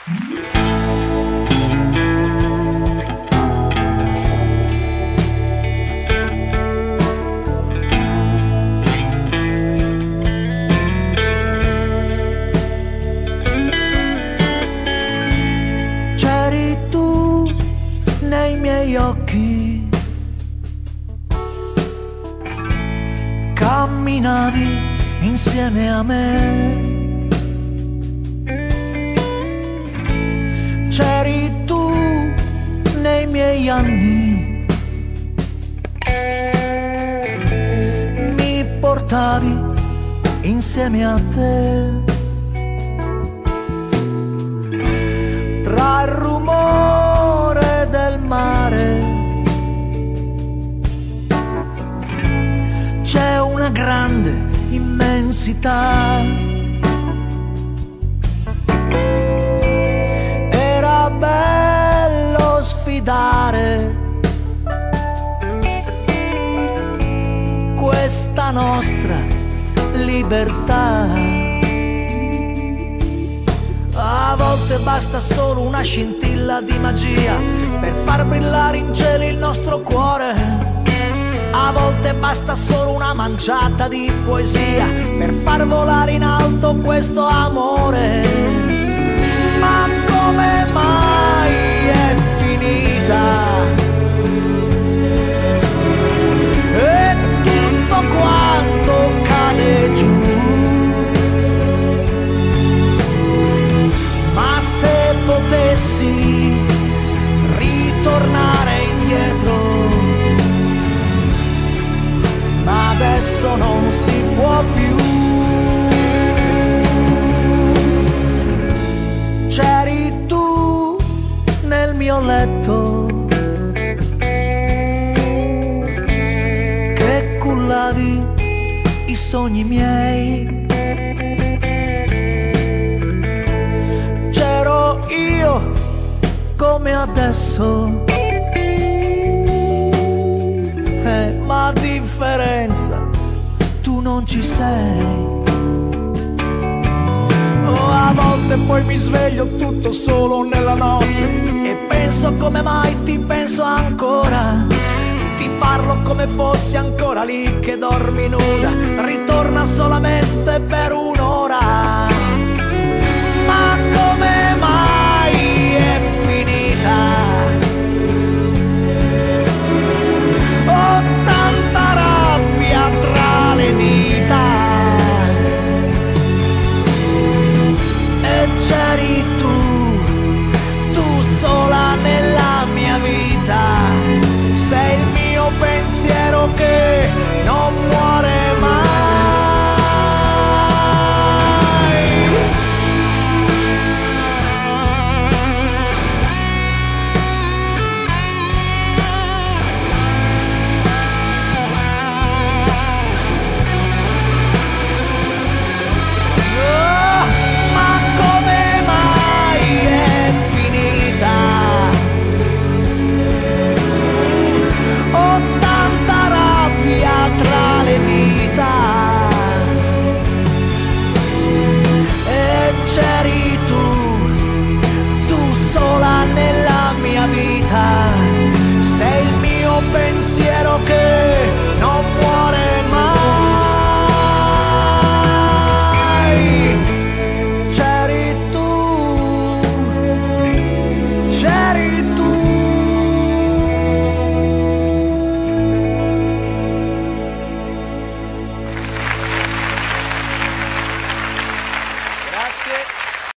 C'eri tu nei miei occhi, camminavi insieme a me. C'eri tu nei miei anni, mi portavi insieme a te. Tra il rumore del mare c'è una grande immensità. Era bello sfidare questa nostra libertà. A volte basta solo una scintilla di magia per far brillare in cielo il nostro cuore. A volte basta solo una manciata di poesia per far volare in alto questo amore. Ma come mai è finita? E tutto quanto cade giù. Ma se potessi ritornare indietro, ma adesso non si può più. C'eri tu nel mio letto, che cullavi i sogni miei. C'ero io come adesso, ma a differenza tu non ci sei. Oh, a volte poi mi sveglio tutto solo nella notte e penso come mai ti penso ancora. Ti parlo come fossi ancora lì che dormi nuda. Ritorna solamente per un'ora. Ma come mai è finita? Ho tanta rabbia tra le dita. E c'eri tu sola nella mia vita. Sei il mio pensiero che non muore mai. Tra le dita. E c'eri tu sola nella mia vita. Sei il mio pensiero